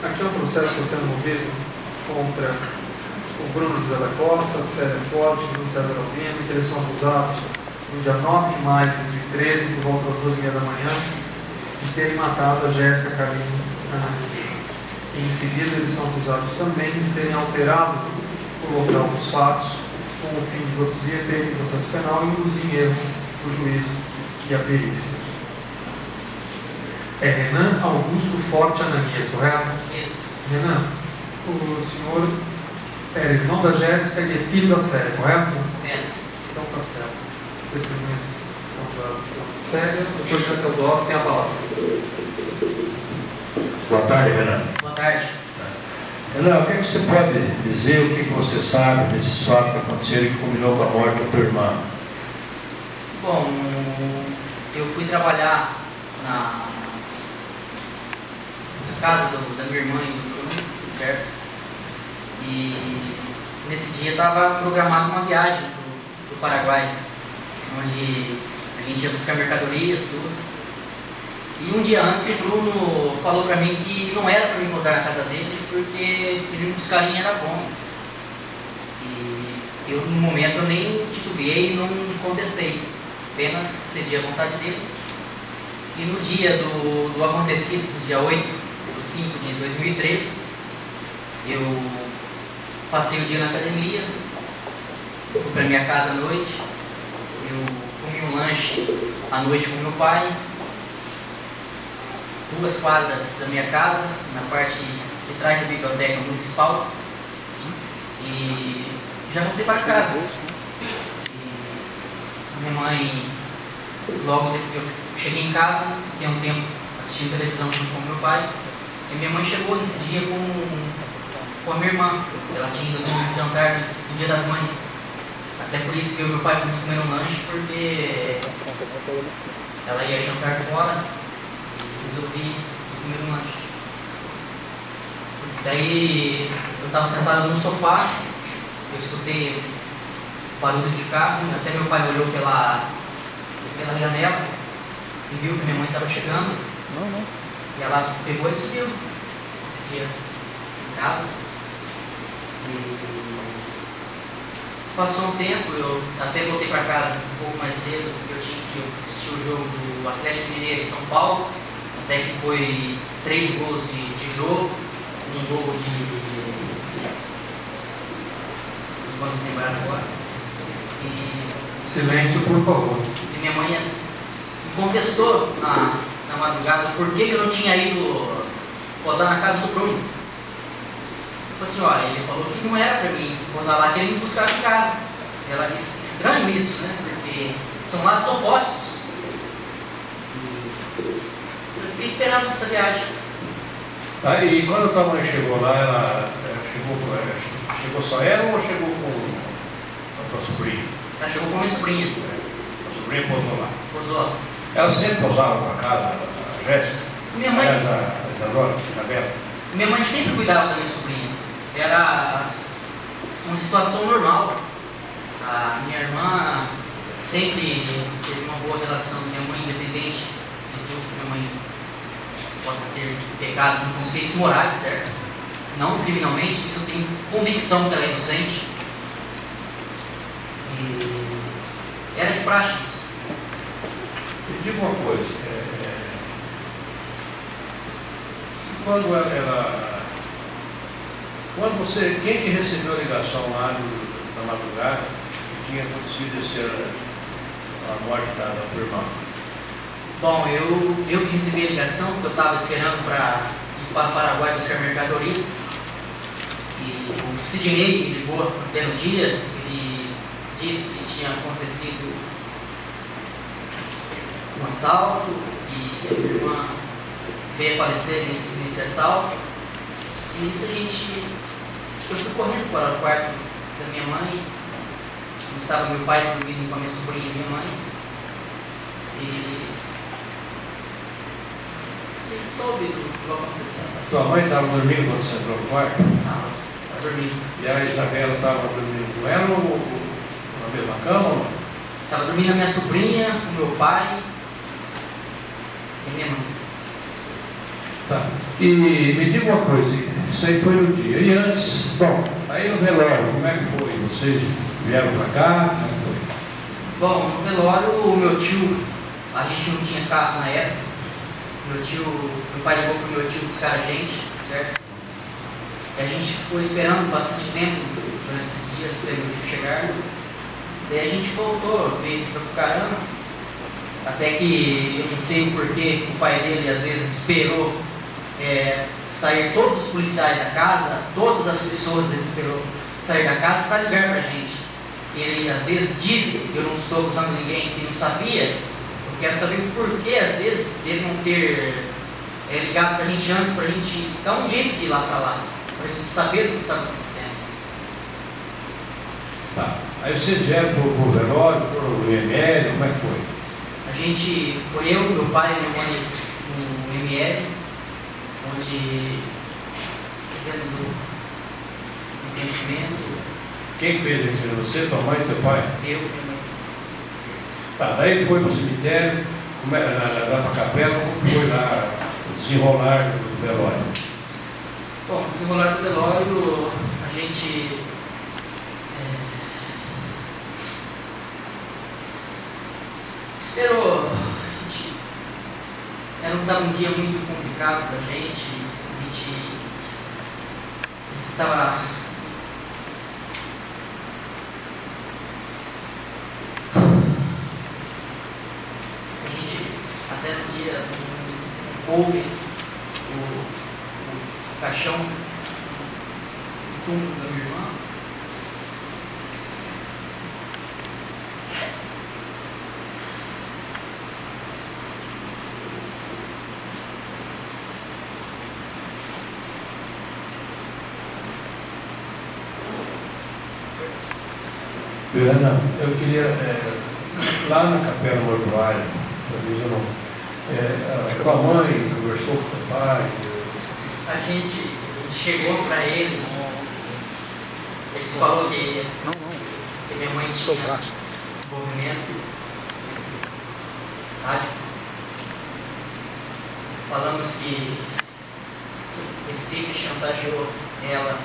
Aqui é um processo que está sendo movido contra o Bruno José da Costa, a Célia Forte e o César Albino, que eles são acusados no dia 9 de maio de 2013, por volta das 12h30 da manhã, de terem matado a Jéssica Carlinhos Ananias. Em seguida, eles são acusados também de terem alterado o local dos fatos com o fim de produzir efeito do processo penal e induzir em erro o juízo e a perícia. É Renan Augusto Forte Ananias, correto? Isso. Renan, o senhor é irmão da Jéssica e é filho da Célia, correto? É. Então tá certo. As testemunhas são da Célia. O doutor Teodoro tem a palavra. Boa tarde, Renan. Boa tarde. Renan, o que você pode dizer, o que você sabe desses fatos que aconteceram e que culminou com a morte da tua irmã? Bom, eu fui trabalhar na casa da minha irmã e do Bruno, certo? E nesse dia estava programada uma viagem para o Paraguai, onde a gente ia buscar mercadorias, tudo. E um dia antes o Bruno falou para mim que não era para mim pousar na casa dele, porque ele me buscar em Arapongas. E eu, no momento, eu nem titubeei e não contestei, apenas cedi à vontade dele. E no dia do acontecido, dia 8 de 5 de 2013, eu passei o dia na academia, fui para minha casa à noite, eu comi um lanche à noite com meu pai, 2 quadras da minha casa, na parte de trás da biblioteca municipal, e já voltei para casa. E minha mãe, logo depois eu cheguei em casa, fiquei um tempo assistindo televisão junto com meu pai, e minha mãe chegou nesse dia com a minha irmã. Ela tinha ido no jantar no Dia das Mães. Até por isso que eu e meu pai fomos comer um lanche, porque ela ia jantar fora e resolvi comer um lanche. Daí eu estava sentado no sofá, eu escutei barulho de carro, até meu pai olhou pela janela e viu que minha mãe estava chegando. E ela pegou e subiu esse dia em casa. E passou um tempo, eu até voltei para casa um pouco mais cedo, porque eu tinha que assistir o jogo do Atlético Mineiro em São Paulo, até que foi 3 gols de jogo, um gol de... não vamos lembrar agora. Silêncio, por favor. E minha mãe me contestou na madrugada por que eu não tinha ido posar na casa do Bruno. Eu falei assim, olha, ele falou que não era para mim posar lá, que ele me buscar em casa. E ela disse, estranho isso, né? Porque são lados opostos. Eu fiquei esperando essa viagem. Tá, e quando a tua mãe chegou lá, ela chegou só ela ou chegou com a tua sobrinha? Ela chegou com a minha sobrinha. A sobrinha posou lá. Posou. Ela sempre posava para casa, a Jéssica? Minha mãe... A Isadora, a Isabela? Minha mãe sempre cuidava da minha sobrinha. Era uma situação normal. A minha irmã sempre teve uma boa relação. Minha mãe, independente de tudo que minha mãe possa ter pecado em conceitos morais, certo? Não criminalmente, isso eu tenho convicção que ela é inocente. E era de praxe. Me diga uma coisa, quando você, quem que recebeu a ligação lá na madrugada que tinha acontecido a morte da tua irmã? Bom, eu que recebi a ligação, porque eu estava esperando para ir para o Paraguai buscar mercadorias, e o Sidney me ligou pelo dia, ele disse que tinha acontecido um assalto e a minha irmã veio a falecer nesse assalto. E isso eu fui correndo para o quarto da minha mãe, onde estava meu pai dormindo com a minha sobrinha e minha mãe. E ele soube do que aconteceu. Tua mãe estava dormindo quando você entrou no quarto? Estava dormindo. E a Isabela estava dormindo com ela ou na mesma cama ou não? Estava dormindo a minha sobrinha, o meu pai e minha mãe. Tá. E me diga uma coisa, isso aí foi no dia. E antes, bom, aí no velório, como é que foi? Vocês vieram para cá? Como é que foi? Bom, no velório, o meu tio, a gente não tinha carro na época. Meu pai ligou pro meu tio buscar a gente, certo? E a gente ficou esperando bastante tempo durante esses dias até meu tio chegar. Daí a gente voltou, veio para o caramba. Até que eu não sei o porquê o pai dele às vezes esperou sair todos os policiais da casa, todas as pessoas ele esperou sair da casa para ligar para a gente. Ele às vezes diz, eu não estou acusando ninguém que não sabia, eu quero saber o porquê às vezes dele não ter ligado para a gente antes, para a gente dar um jeito de ir lá para lá, para a gente saber do que estava acontecendo. Tá. Aí vocês vieram para o velório, para o IML, como é que foi? A gente, foi eu, meu pai e minha mãe no ML, onde fizemos o conhecimento. Quem fez isso? Você, tua mãe e teu pai? Eu e minha mãe. Tá, daí foi para o cemitério, lá para a capela, como foi lá o desenrolar do velório? Bom, no desenrolar do velório, a gente esperou. Era um dia muito complicado para a gente. A gente estava até no dia não coube o caixão do túmulo da minha irmã. Ana, eu queria, lá na capela mortuária, talvez eu não, tua mãe conversou com teu pai? A gente chegou para ele falou que minha mãe tinha envolvimento, sabe? Falamos que ele sempre chantageou ela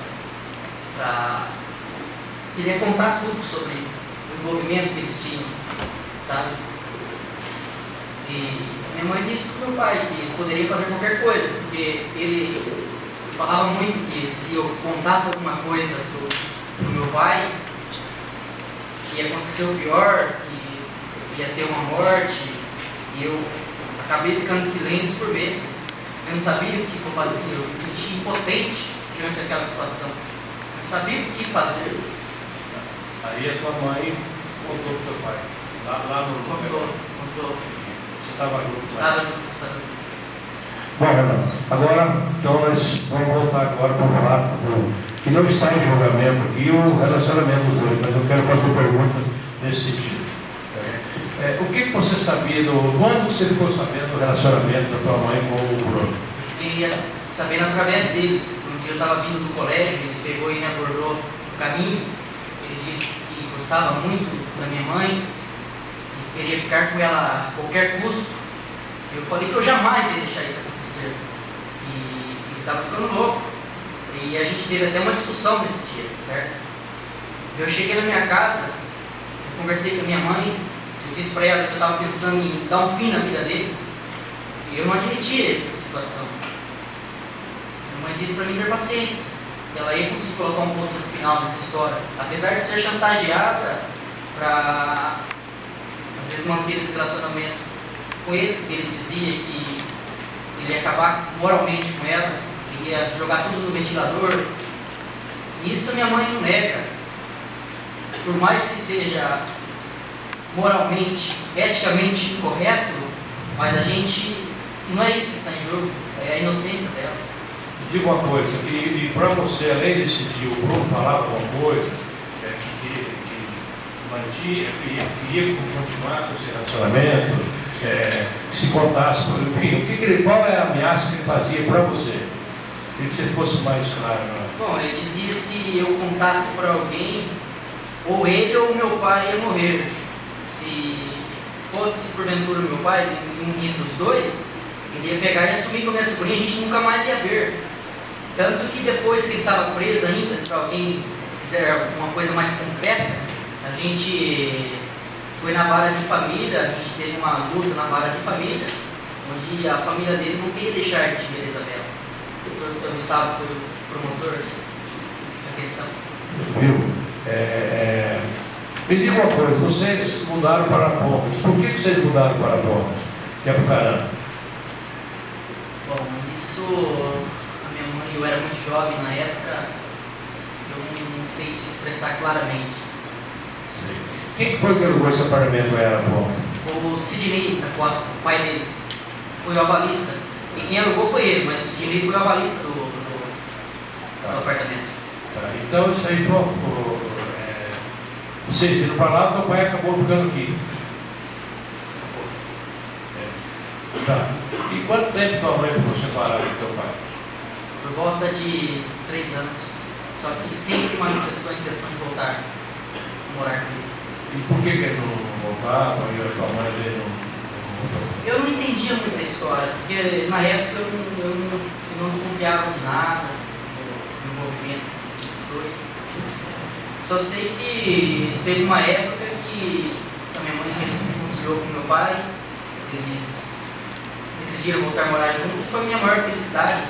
para... Queria contar tudo sobre o envolvimento que eles tinham, sabe? E minha mãe disse para o meu pai que poderia fazer qualquer coisa, porque ele falava muito que se eu contasse alguma coisa para o meu pai, que ia acontecer o pior, que ia ter uma morte, e eu acabei ficando em silêncio por medo. Eu não sabia o que eu fazia, eu me sentia impotente diante daquela situação. Eu não sabia o que fazer. Aí a tua mãe contou pro teu pai, lá no... Contou. Você estava junto lá? Estava junto. Bom, Renato, agora, então nós vamos voltar agora para o fato que não está em julgamento aqui o relacionamento dos dois, mas eu quero fazer pergunta nesse sentido. O que você sabia, quando você ficou sabendo do relacionamento da tua mãe com o Bruno? Eu queria saber através dele. Um dia eu estava vindo do colégio, ele pegou e me abordou no caminho. Ele disse que gostava muito da minha mãe e queria ficar com ela a qualquer custo. Eu falei que eu jamais ia deixar isso acontecer. E ele estava ficando louco. E a gente teve até uma discussão nesse dia, certo? Eu cheguei na minha casa, eu conversei com a minha mãe, eu disse para ela que eu estava pensando em dar um fim na vida dele. E eu não admitia essa situação. Minha mãe disse para mim ter paciência, que ela ia conseguir colocar um ponto no final nessa história. Apesar de ser chantageada para, às vezes, manter esse relacionamento com ele, porque ele dizia que ele ia acabar moralmente com ela, ia jogar tudo no ventilador. E isso a minha mãe não nega. Por mais que seja moralmente, eticamente incorreto, mas a gente, não é isso que está em jogo, é a inocência dela. Diga uma coisa, e para você, além de decidir, o Bruno falava alguma coisa que mantinha, queria continuar com esse relacionamento, se contasse, enfim, qual é a ameaça que ele fazia para você? Queria que você fosse mais claro. Né? Bom, ele dizia se eu contasse para alguém, ou ele ou meu pai ia morrer. Se fosse porventura meu pai, um dos dois, Ele ia pegar e assumir com a minha sobrinha, a gente nunca mais ia ver. Tanto que depois que ele estava preso ainda, se alguém quiser uma coisa mais concreta, a gente foi na vara de família, a gente teve uma luta na vara de família, onde a família dele não queria deixar de ver a Isabela. O Gustavo foi o promotor da questão. Viu? Me diga uma coisa, vocês mudaram para Pombos. Por que vocês mudaram para Pombos? Que é para o caramba. Bom, isso, a minha mãe, eu era muito jovem na época, eu não sei te expressar claramente. Quem foi que alugou esse apartamento para ela, Pombos? O Sidney da Costa, o pai dele, foi o avalista. E quem alugou foi ele, mas o Sidney foi o avalista do apartamento. Tá, então isso aí foi. Vocês iram para lá, teu pai acabou ficando aqui. Tá. E quanto tempo tua mãe ficou separada do teu pai? Por volta de 3 anos. Só que sempre manifestou a intenção de voltar a morar comigo. E por que ele não voltava e a tua mãe dele não voltou? Eu não entendia muito a história, porque na época eu não desconfiava de nada do envolvimento dos dois. Só sei que teve uma época que a minha mãe reconciliou com meu pai, eles decidiram voltar a morar juntos, foi a minha maior felicidade.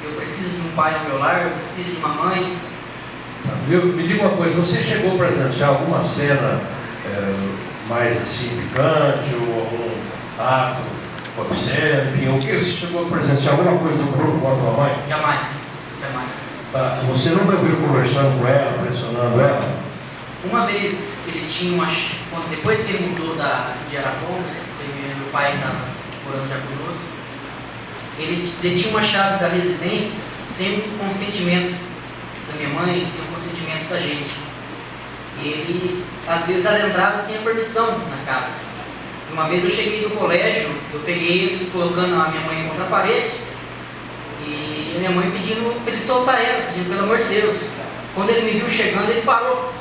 Eu preciso de um pai ao meu lar, eu preciso de uma mãe. Me diga uma coisa, você chegou a presenciar alguma cena mais assim picante, ou algum ato obsceno, enfim, o que você chegou a presenciar alguma coisa do Bruno com a tua mãe? Jamais, jamais. Tá. Você nunca viu conversando com ela, pressionando ela? Uma vez ele tinha depois que ele mudou de Arapongas, meu pai estava morando já conosco, ele tinha uma chave da residência sem o consentimento da minha mãe, sem o consentimento da gente. E ele, às vezes, adentrava sem a permissão na casa. Uma vez eu cheguei do colégio, eu peguei ele colocando a minha mãe contra a parede, e a minha mãe pedindo para ele soltar ela, pedindo pelo amor de Deus. Quando ele me viu chegando, ele parou.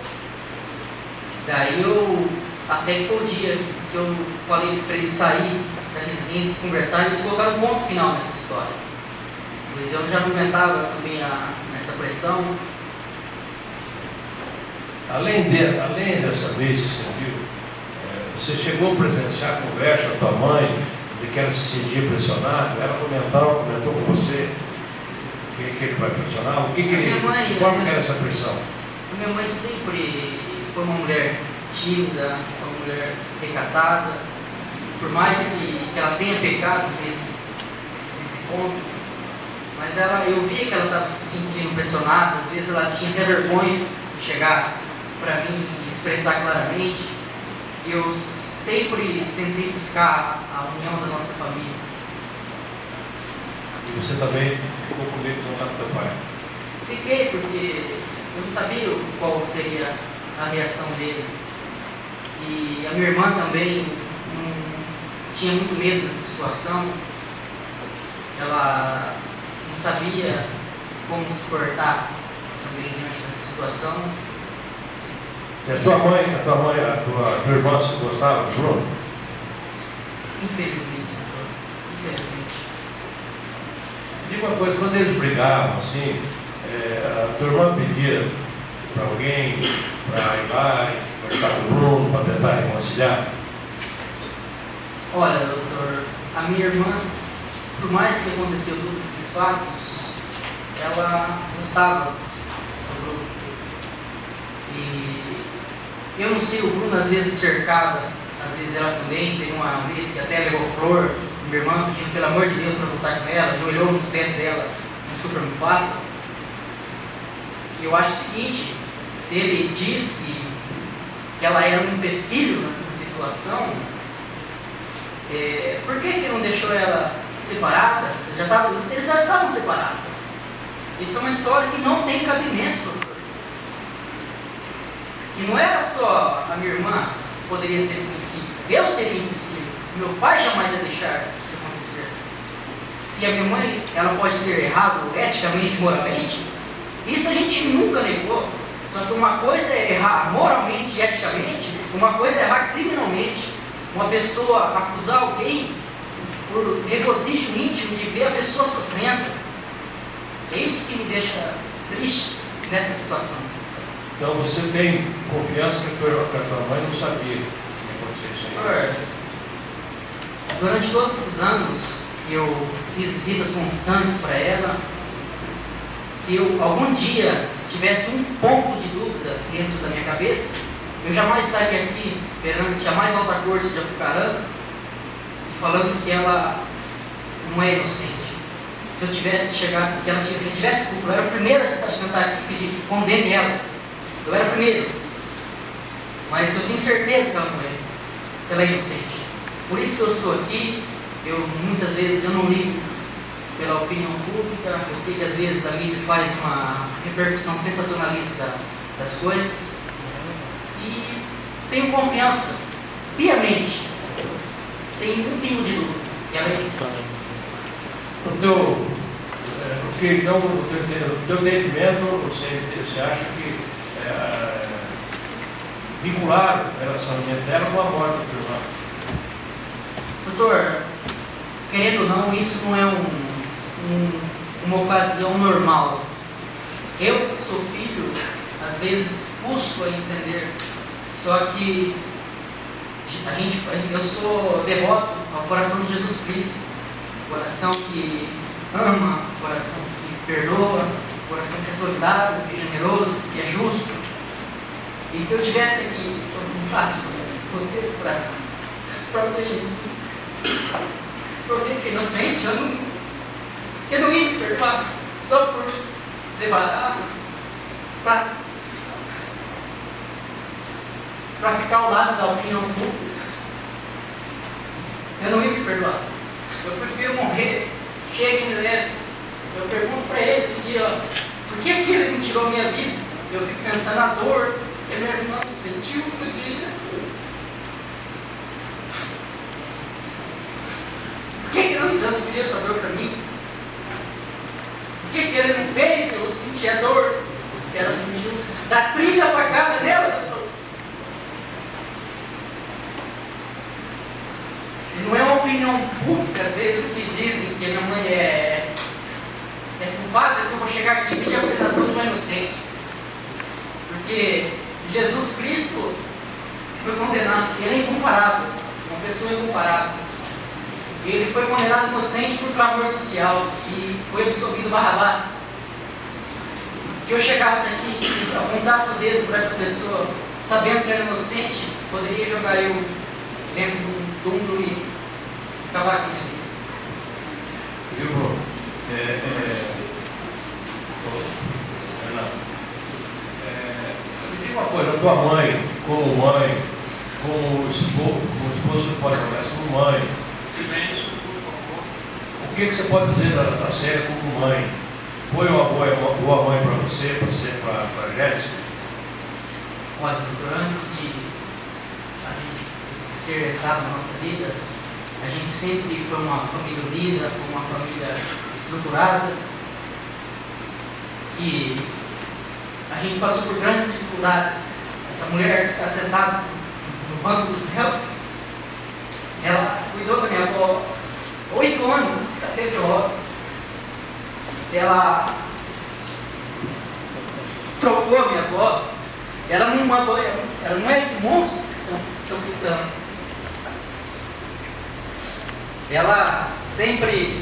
Daí eu, até que foi o dia que eu falei para ele sair da residência e conversar, e eles colocaram um ponto final nessa história. Pois eu já argumentava também nessa pressão. Além dessa vez que você viu, você chegou a presenciar a conversa com a tua mãe, de que ela se sentia pressionada, ela comentou com você que ele vai pressionar, de forma que era essa pressão? A minha mãe sempre foi uma mulher tímida, uma mulher recatada, por mais que ela tenha pecado nesse ponto, mas eu via que ela estava se sentindo pressionada, às vezes ela tinha até vergonha de chegar para mim e expressar claramente, e eu sempre tentei buscar a união da nossa família. E você também ficou com medo de contar com teu pai? Fiquei, porque eu não sabia qual seria a reação dele. E a minha irmã também tinha muito medo dessa situação. Ela não sabia como se portar também diante dessa situação. E a tua irmã se gostava do Bruno? Infelizmente, infelizmente. Diga uma coisa, quando eles brigavam assim, a tua irmã pedia para alguém para ir lá e conversar com o Bruno para tentar reconciliar? Olha, doutor, a minha irmã, por mais que aconteceu todos esses fatos, ela gostava do Bruno. E eu não sei, o Bruno às vezes cercava, às vezes ela também. Teve uma vez que até levou flor, minha irmã pedindo pelo amor de Deus para voltar com ela, olhou nos pés dela, um super fato. E eu acho o seguinte, se ele diz que ela era um empecilho na situação, por que ele não deixou ela separada? Eles já estavam separados. Isso é uma história que não tem cabimento, doutor. E não era só a minha irmã que poderia ser empecilho. Eu seria empecilho. Meu pai jamais ia deixar isso acontecer. Se a minha mãe, ela pode ter errado eticamente, moralmente, isso a gente nunca negou. Só que uma coisa é errar moralmente e eticamente, uma coisa é errar criminalmente. Uma pessoa acusar alguém por regozijo íntimo de ver a pessoa sofrendo. É isso que me deixa triste nessa situação. Então você tem confiança que a tua mãe não sabia que ia acontecer isso aí? Durante todos esses anos, eu fiz visitas constantes para ela. Se eu algum dia tivesse um ponto de dúvida dentro da minha cabeça, eu jamais estaria aqui perante a mais alta corte de Apucarana e falando que ela não é inocente. Se eu tivesse chegado, que ela tivesse culpa, eu era o primeiro a sentar aqui e pedir que condene ela. Eu era o primeiro. Mas eu tenho certeza que ela não é. Ela é inocente. Por isso que eu estou aqui. Muitas vezes eu não ligo pela opinião pública. Eu sei que às vezes a mídia faz uma repercussão sensacionalista das coisas. E tenho confiança, piamente, sem nenhum pingo de dúvida, que ela é inocente. Então, o teu entendimento, você acha que vincularam o relacionamento dela com a morte do teu irmão? Doutor, querendo ou não, isso não é uma ocasião normal. Eu, que sou filho, às vezes busco a entender, só que eu sou devoto ao coração de Jesus Cristo, coração que ama, coração que perdoa, coração que é solidário, que é generoso, que é justo. E se eu tivesse aqui, eu não faço roteiro para alguém que é inocente, eu não ia me perdoar só por levar para ficar ao lado da opinião pública. Eu não ia me perdoar. Eu prefiro morrer, chega e me leve. Eu pergunto para ele aqui, por que ele não tirou minha vida? Eu fico pensando na dor que a minha irmã sentiu no dia. Por que ele não transferiu essa dor para mim? Por que ele não fez eu sentir a dor que ela sentiu da trilha para casa dela, doutor? E não é uma opinião pública, às vezes, que dizem que a minha mãe é culpada, que eu vou chegar aqui e pedir a apresentação de uma inocente. Porque Jesus Cristo foi condenado, ele é incomparável, uma pessoa incomparável. Ele foi condenado inocente por clamor social e foi absolvido Barrabás. Se eu chegasse aqui e apontasse o dedo para essa pessoa, sabendo que era inocente, poderia jogar eu dentro do túmulo e acabar com ele. Viu, Bruno? Me diga uma coisa, a tua mãe, como esposo do Padre Moraes, como mãe, Silêncio, por favor. o que você pode dizer da Célia como mãe? Foi uma boa mãe para você, para a Jéssica? Olha, doutor, antes de a gente ser entrado na nossa vida, a gente sempre foi uma família unida, foi uma família estruturada, e a gente passou por grandes dificuldades. Essa mulher que está sentada no banco dos réus, ela cuidou da minha avó 8 anos, até de hora. Ela trocou a minha avó. Ela não é esse monstro que estão gritando. Ela sempre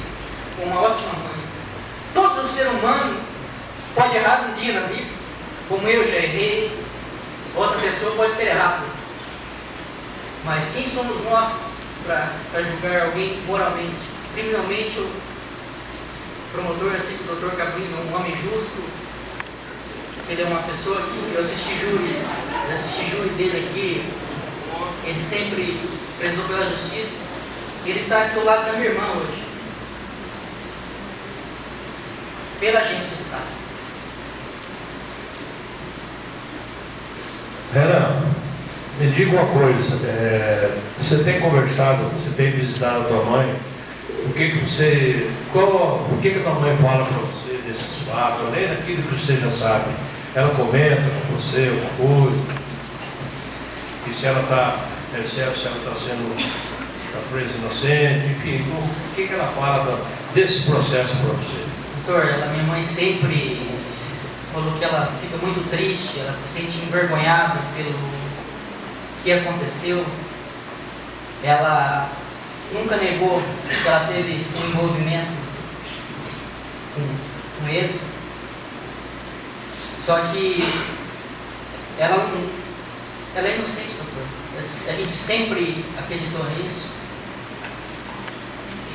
foi uma ótima mãe. Todo ser humano pode errar um dia na vida, como eu já errei, outra pessoa pode ter errado. Mas quem somos nós para julgar alguém moralmente? Criminalmente, o promotor, assim, o doutor Cabrino, um homem justo. Ele é uma pessoa que eu assisti júri dele aqui, ele sempre prezou pela justiça. Ele está aqui do lado da minha irmã hoje. Pela gente lutar. Renan, me diga uma coisa, você tem conversado, você tem visitado a tua mãe, o que a tua mãe fala para você desses fatos, além daquilo que você já sabe? Ela comenta com você alguma coisa, e se ela está sendo da presa inocente, enfim, o que ela fala desse processo para você? Doutor, minha mãe sempre falou que ela fica muito triste, ela se sente envergonhada pelo que aconteceu. Ela nunca negou que ela teve um envolvimento com ele, só que ela é inocente, doutor. A gente sempre acreditou nisso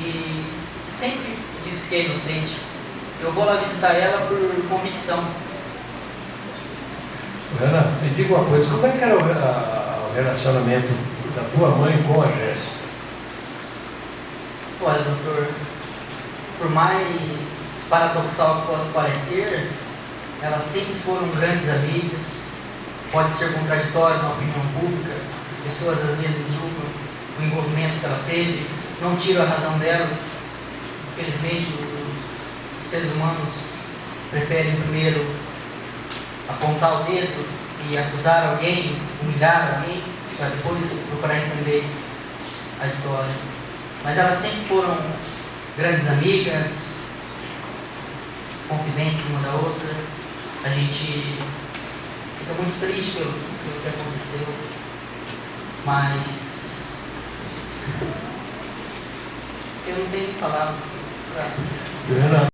e sempre disse que é inocente. Eu vou lá visitar ela por convicção. Ana, me diga uma coisa, como é que era o relacionamento da tua mãe com a Jéssica? Olha, doutor, por mais paradoxal que possa parecer, elas sempre foram grandes amigas. Pode ser contraditório na opinião pública, as pessoas às vezes julgam o envolvimento que ela teve, não tiram a razão delas. Infelizmente, os seres humanos preferem primeiro apontar o dedo e acusar alguém, humilhar alguém, para depois procurar entender a história. Mas elas sempre foram grandes amigas, confidentes uma da outra. A gente fica muito triste pelo que aconteceu, mas eu não tenho palavras. Ana,